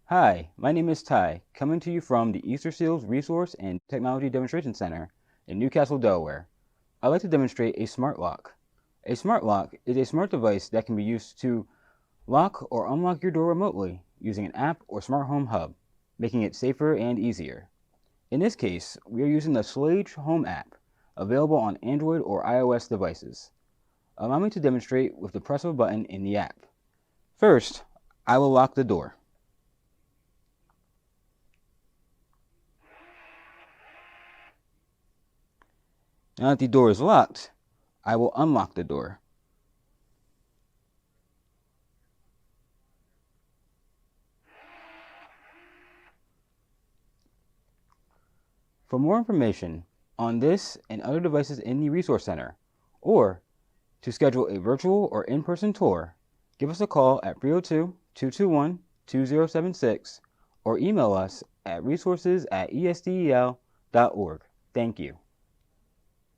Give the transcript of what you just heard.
Hi, my name is Ty, coming to you from the Easterseals Resource and Technology Demonstration Center in Newcastle, Delaware. I'd like to demonstrate a smart lock. A smart lock is a smart device that can be used to lock or unlock your door remotely using an app or smart home hub, making it safer and easier. In this case, we are using the Slage Home app, available on Android or iOS devices. Allow me to demonstrate with the press of a button in the app. First, I will lock the door. Now that the door is locked, I will unlock the door. For more information on this and other devices in the Resource Center, or to schedule a virtual or in-person tour, give us a call at 302-221-2076 or email us at resources@esdel.org. Thank you.